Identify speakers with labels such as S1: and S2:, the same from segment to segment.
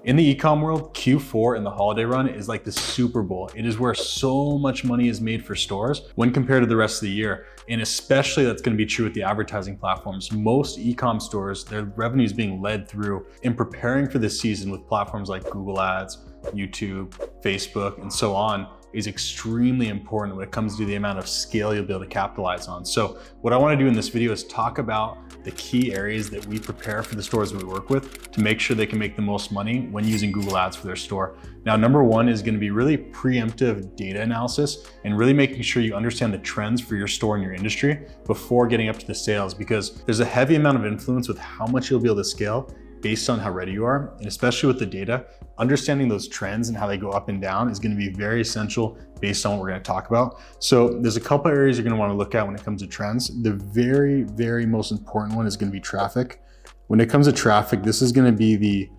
S1: In the ecom world, Q4 and the holiday run is like the Super Bowl. It is where so much money is made for stores when compared to the rest of the year. And especially that's going to be true with the advertising platforms. Most ecom stores, their revenue is being led through in preparing for this season with platforms like Google Ads, YouTube, Facebook, and so on is extremely important when it comes to the amount of scale you'll be able to capitalize on. So what I want to do in this video is talk about the key areas that we prepare for the stores we work with to make sure they can make the most money when using Google Ads for their store. Now, number one is going to be really preemptive data analysis and really making sure you understand the trends for your store and your industry before getting up to the sales, because there's a heavy amount of influence with how much you'll be able to scale based on how ready you are. And especially with the data, understanding those trends and how they go up and down is going to be very essential based on what we're going to talk about. So there's a couple areas you're going to want to look at when it comes to trends. The very, very most important one is going to be traffic. When it comes to traffic, this is going to be the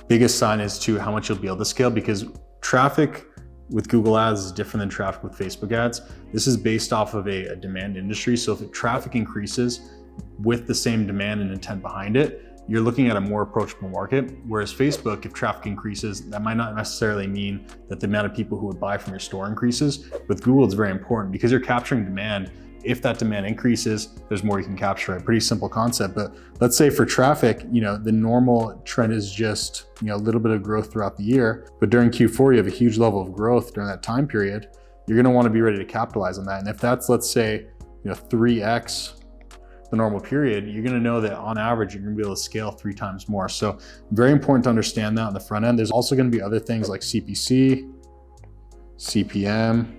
S1: biggest sign as to how much you'll be able to scale, because traffic with Google Ads is different than traffic with Facebook ads. This is based off of a demand industry. So if traffic increases with the same demand and intent behind it, you're looking at a more approachable market. Whereas Facebook, if traffic increases, that might not necessarily mean that the amount of people who would buy from your store increases. With Google, it's very important because you're capturing demand. If that demand increases, there's more you can capture. A pretty simple concept, but let's say for traffic, the normal trend is just, a little bit of growth throughout the year, but during Q4, you have a huge level of growth during that time period. You're gonna wanna be ready to capitalize on that. And if that's, let's say, 3X the normal period, you're gonna know that on average, you're gonna be able to scale 3 times more. So very important to understand that on the front end. There's also gonna be other things like CPC, CPM,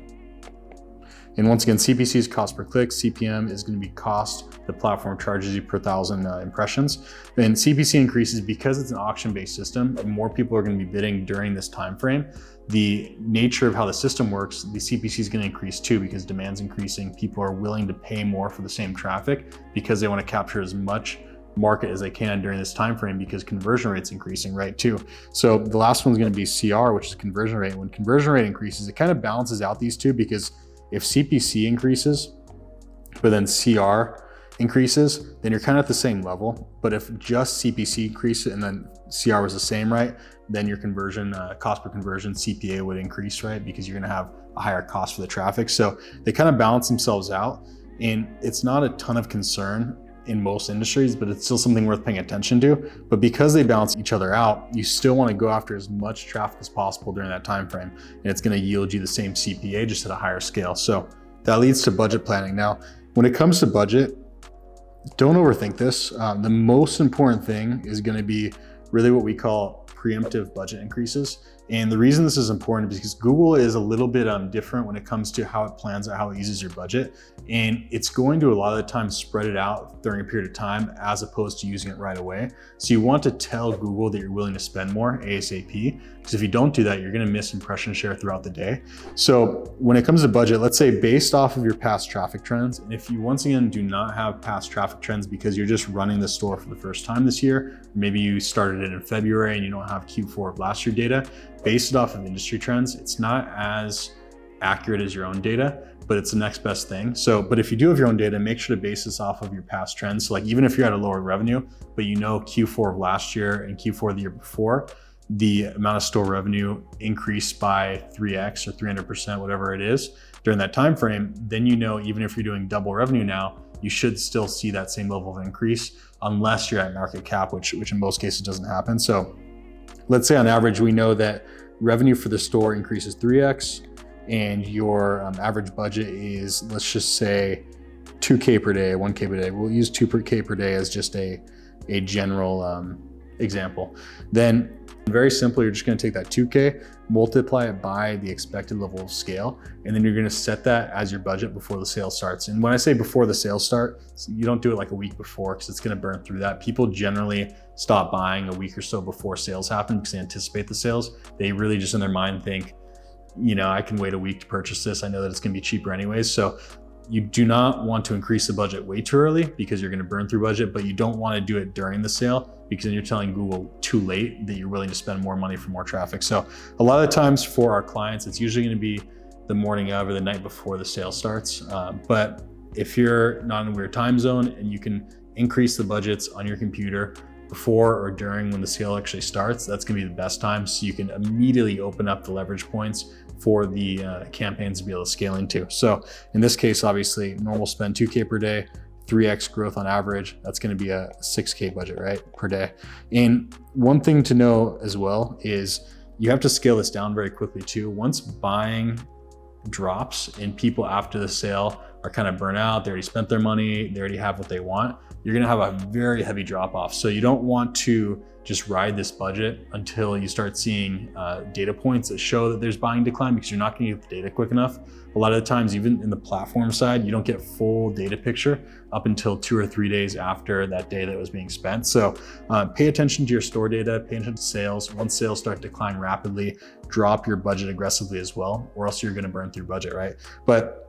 S1: and once again, CPC is cost per click, CPM is gonna be cost the platform charges you per 1,000 impressions. And CPC increases because it's an auction-based system and more people are gonna be bidding during this time frame. The nature of how the system works, the CPC is gonna increase too because demand's increasing. People are willing to pay more for the same traffic because they wanna capture as much market as they can during this time frame because conversion rate's increasing, right, too. So the last one's gonna be CR, which is conversion rate. When conversion rate increases, it kind of balances out these two, because if CPC increases, but then CR increases, then you're kind of at the same level. But if just CPC increases and then CR was the same, right, then your conversion, cost per conversion, CPA would increase, right, because you're gonna have a higher cost for the traffic. So they kind of balance themselves out, and it's not a ton of concern in most industries, but it's still something worth paying attention to. But because they balance each other out, you still want to go after as much traffic as possible during that time frame, and it's going to yield you the same CPA just at a higher scale. So that leads to budget planning. Now, when it comes to budget, don't overthink this. The most important thing is going to be really what we call preemptive budget increases. And the reason this is important is because Google is a little bit different when it comes to how it plans out, how it uses your budget. And it's going to a lot of the time spread it out during a period of time as opposed to using it right away. So you want to tell Google that you're willing to spend more ASAP, because if you don't do that, you're gonna miss impression share throughout the day. So when it comes to budget, let's say based off of your past traffic trends, and if you once again do not have past traffic trends because you're just running the store for the first time this year, or maybe you started it in February and you don't have Q4 of last year data, based it off of industry trends, it's not as accurate as your own data, but it's the next best thing. So, but if you do have your own data, make sure to base this off of your past trends. So like even if you're at a lower revenue, but Q4 of last year and Q4 of the year before, the amount of store revenue increased by 3X or 300%, whatever it is, during that time frame, then even if you're doing double revenue now, you should still see that same level of increase unless you're at market cap, which in most cases doesn't happen. So let's say on average, we know that revenue for the store increases 3X and your average budget is, let's just say 2K per day, 1K per day. We'll use 2K per day as just a general example. Then very simply, you're just gonna take that 2K, multiply it by the expected level of scale, and then you're gonna set that as your budget before the sale starts. And when I say before the sales start, you don't do it like a week before because it's gonna burn through that. People generally stop buying a week or so before sales happen because they anticipate the sales. They really just in their mind think, I can wait a week to purchase this. I know that it's gonna be cheaper anyways. So you do not want to increase the budget way too early because you're gonna burn through budget, but you don't wanna do it during the sale because then you're telling Google too late that you're willing to spend more money for more traffic. So a lot of times for our clients, it's usually gonna be the morning of or the night before the sale starts. But if you're not in a weird time zone and you can increase the budgets on your computer before or during when the sale actually starts, that's gonna be the best time, so you can immediately open up the leverage points for the campaigns to be able to scale into. So in this case, obviously, normal spend 2K per day, 3x growth on average, that's gonna be a 6K budget, right, per day. And one thing to know as well is you have to scale this down very quickly too. Once buying drops and people after the sale are kind of burnt out, they already spent their money, they already have what they want, you're gonna have a very heavy drop off. So you don't want to just ride this budget until you start seeing data points that show that there's buying decline, because you're not gonna get the data quick enough. A lot of the times, even in the platform side, you don't get full data picture up until 2 or 3 days after that day that was being spent. So pay attention to your store data, pay attention to sales. Once sales start declining rapidly, drop your budget aggressively as well, or else you're gonna burn through budget, right? But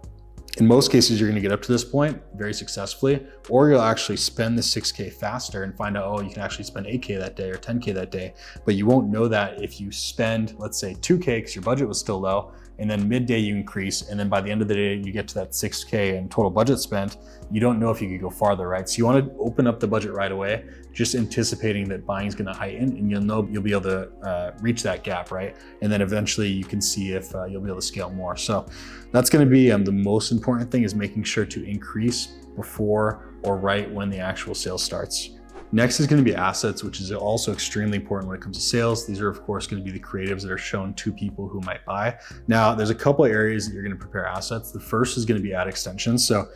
S1: in most cases, you're gonna get up to this point very successfully, or you'll actually spend the 6K faster and find out, oh, you can actually spend 8K that day or 10K that day. But you won't know that if you spend, let's say 2K, because your budget was still low, and then midday you increase, and then by the end of the day, you get to that 6K in total budget spent. You don't know if you could go farther, right? So you wanna open up the budget right away, just anticipating that buying is gonna heighten, and you'll know you'll be able to reach that gap, right? And then eventually you can see if you'll be able to scale more. So that's gonna be the most important thing, is making sure to increase before or right when the actual sale starts. Next is going to be assets, which is also extremely important when it comes to sales. These are, of course, going to be the creatives that are shown to people who might buy. Now, there's a couple of areas that you're going to prepare assets. The first is going to be ad extensions. So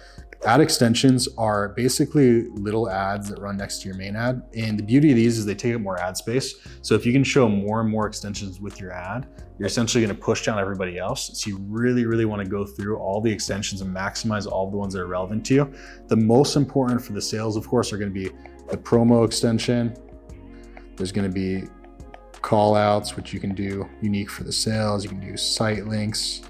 S1: ad extensions are basically little ads that run next to your main ad. And the beauty of these is they take up more ad space. So if you can show more and more extensions with your ad, you're essentially going to push down everybody else. So you really, really want to go through all the extensions and maximize all the ones that are relevant to you. The most important for the sales, of course, are going to be the promo extension. There's going to be call outs, which you can do unique for the sales. You can do site links.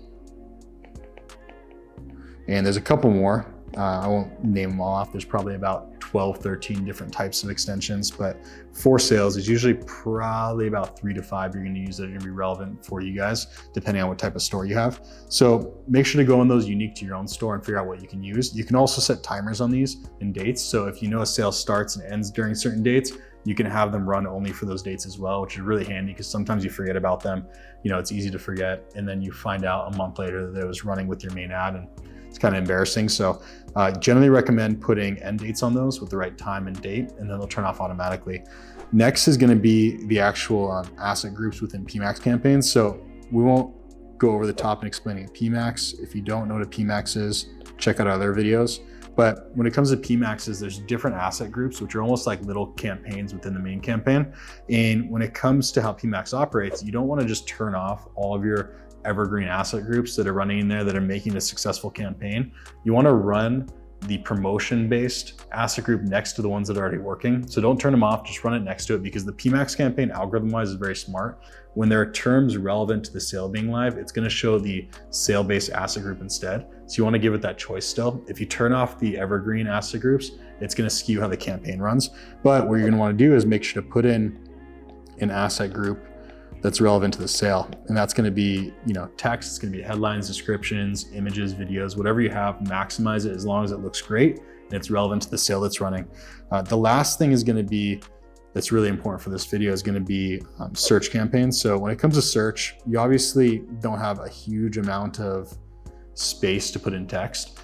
S1: And there's a couple more. I won't name them all off. There's probably about 12, 13 different types of extensions, but for sales, it's usually probably about 3 to 5 you're going to use that are going to be relevant for you guys, depending on what type of store you have. So make sure to go in those unique to your own store and figure out what you can use. You can also set timers on these and dates. So if you know a sale starts and ends during certain dates, you can have them run only for those dates as well, which is really handy because sometimes you forget about them. You know, it's easy to forget, and then you find out a month later that it was running with your main ad, and it's kind of embarrassing. So generally recommend putting end dates on those with the right time and date, and then they'll turn off automatically. Next is going to be the actual asset groups within PMax campaigns. So we won't go over the top in explaining PMax. If you don't know what a PMax is, check out our other videos. But when it comes to PMaxes, there's different asset groups, which are almost like little campaigns within the main campaign. And when it comes to how PMax operates, you don't want to just turn off all of your evergreen asset groups that are running in there that are making a successful campaign. You want to run the promotion-based asset group next to the ones that are already working. So don't turn them off, just run it next to it, because the PMax campaign algorithm-wise is very smart. When there are terms relevant to the sale being live, it's going to show the sale-based asset group instead. So you want to give it that choice still. If you turn off the evergreen asset groups, it's going to skew how the campaign runs. But what you're going to want to do is make sure to put in an asset group that's relevant to the sale. And that's going to be, text, it's going to be headlines, descriptions, images, videos, whatever you have, maximize it as long as it looks great and it's relevant to the sale that's running. The last thing is going to be, that's really important for this video, is going to be search campaigns. So when it comes to search, you obviously don't have a huge amount of space to put in text,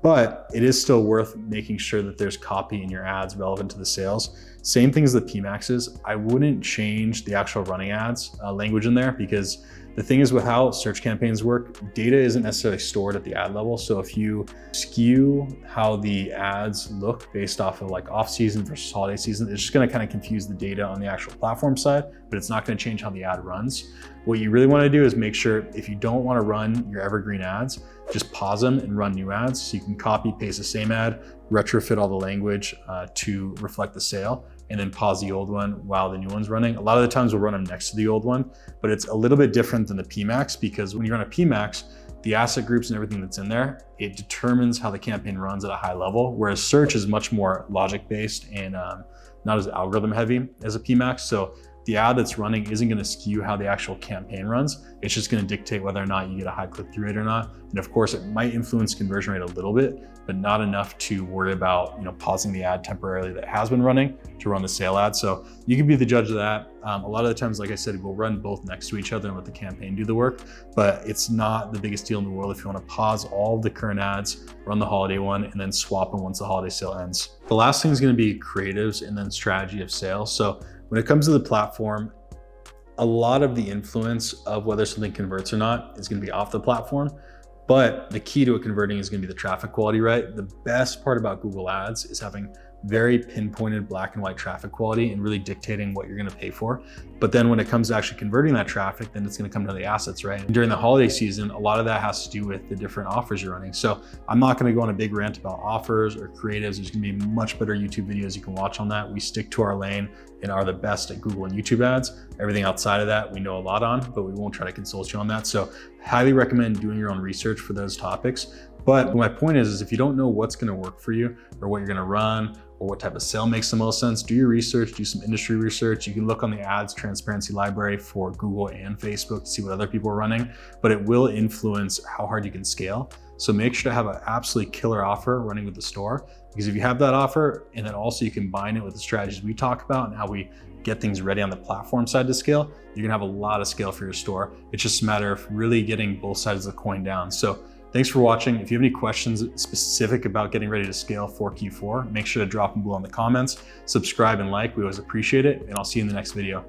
S1: but it is still worth making sure that there's copy in your ads relevant to the sales. Same thing as the PMaxes. I wouldn't change the actual running ads language in there, because the thing is with how search campaigns work, data isn't necessarily stored at the ad level. So if you skew how the ads look based off of like off season versus holiday season, it's just going to kind of confuse the data on the actual platform side, but it's not going to change how the ad runs. What you really want to do is make sure, if you don't want to run your evergreen ads, just pause them and run new ads. So you can copy paste the same ad, retrofit all the language to reflect the sale, and then pause the old one while the new one's running. A lot of the times we'll run them next to the old one, but it's a little bit different than the PMax, because when you run a PMax, the asset groups and everything that's in there, it determines how the campaign runs at a high level, whereas search is much more logic based and not as algorithm heavy as a PMax. So the ad that's running isn't gonna skew how the actual campaign runs. It's just gonna dictate whether or not you get a high click-through rate or not. And of course, it might influence conversion rate a little bit, but not enough to worry about pausing the ad temporarily that has been running to run the sale ad. So you can be the judge of that. A lot of the times, like I said, we'll run both next to each other and let the campaign do the work, but it's not the biggest deal in the world if you wanna pause all of the current ads, run the holiday one, and then swap them once the holiday sale ends. The last thing is gonna be creatives and then strategy of sales. So when it comes to the platform, a lot of the influence of whether something converts or not is gonna be off the platform, but the key to it converting is gonna be the traffic quality, right? The best part about Google Ads is having very pinpointed black and white traffic quality and really dictating what you're gonna pay for. But then when it comes to actually converting that traffic, then it's gonna come to the assets, right? And during the holiday season, a lot of that has to do with the different offers you're running. So I'm not gonna go on a big rant about offers or creatives. There's gonna be much better YouTube videos you can watch on that. We stick to our lane and are the best at Google and YouTube ads. Everything outside of that, we know a lot on, but we won't try to consult you on that. So highly recommend doing your own research for those topics. But my point is if you don't know what's gonna work for you or what you're gonna run or what type of sale makes the most sense, do your research, do some industry research. You can look on the ads transparency library for Google and Facebook to see what other people are running, but it will influence how hard you can scale. So make sure to have an absolutely killer offer running with the store, because if you have that offer and then also you combine it with the strategies we talk about and how we get things ready on the platform side to scale, you're gonna have a lot of scale for your store. It's just a matter of really getting both sides of the coin down. So thanks for watching. If you have any questions specific about getting ready to scale for Q4, make sure to drop them below in the comments, subscribe and like, we always appreciate it, and I'll see you in the next video.